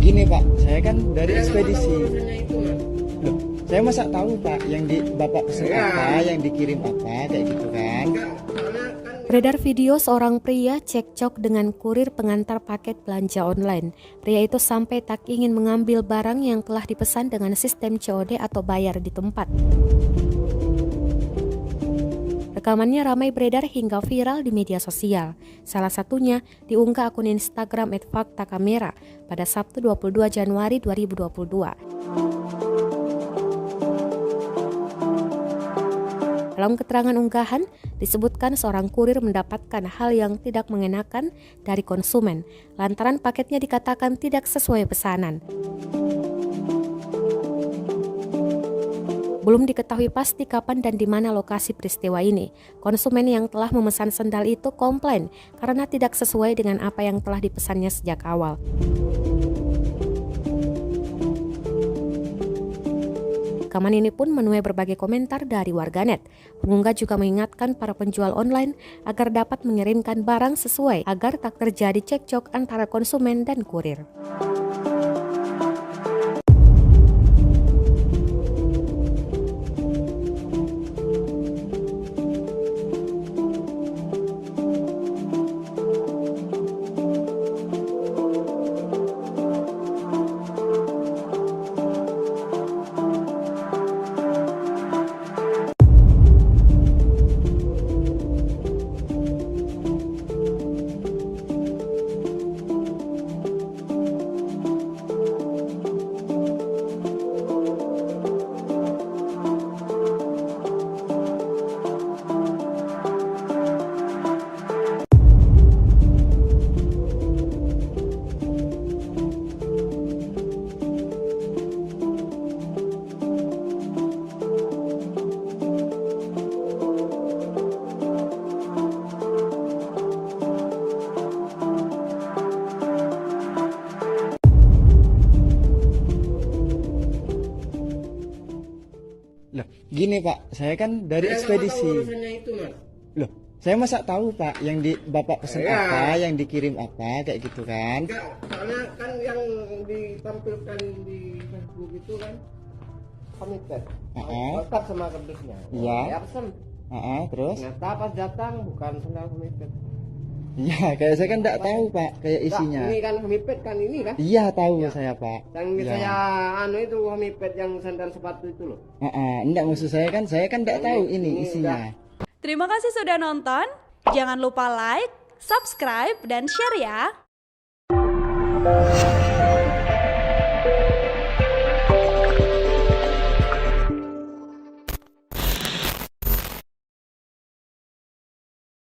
Gini Pak, saya kan dari ekspedisi. Loh, saya masa tahu Pak, yang di Bapak pesen apa, yang dikirim apa, kayak gitu kan. Beredar video seorang pria cekcok dengan kurir pengantar paket belanja online. Pria itu sampai tak ingin mengambil barang yang telah dipesan dengan sistem COD atau bayar di tempat. Rekamannya ramai beredar hingga viral di media sosial. Salah satunya diunggah akun Instagram @faktakamera pada Sabtu 22 Januari 2022. Dalam keterangan unggahan, disebutkan seorang kurir mendapatkan hal yang tidak mengenakan dari konsumen, lantaran paketnya dikatakan tidak sesuai pesanan. Belum diketahui pasti kapan dan di mana lokasi peristiwa ini. Konsumen yang telah memesan sendal itu komplain karena tidak sesuai dengan apa yang telah dipesannya sejak awal. Rekaman ini pun menuai berbagai komentar dari warganet. Pengunggah juga mengingatkan para penjual online agar dapat mengirimkan barang sesuai agar tak terjadi cekcok antara konsumen dan kurir. Loh, gini Pak, saya kan dari ekspedisi. Loh, saya masa tahu Pak, yang di Bapak pesen apa, yang dikirim apa, kayak gitu kan. Enggak, soalnya kan yang ditampilkan di Facebook itu kan komited, kotak sama kardusnya. Iya. Ya pesen. Terus? Ternyata pas datang bukan sendal komited. Iya, kayak saya kan enggak tahu Pak, kayak isinya. Ini kan komited kan ini kan. Iya, tahu saya Pak. Yang Iya. saya itu komited yang sandal sepatu itu loh. Enggak, maksud saya kan enggak tahu ini isinya. Terima kasih sudah nonton. Jangan lupa like, subscribe, dan share ya.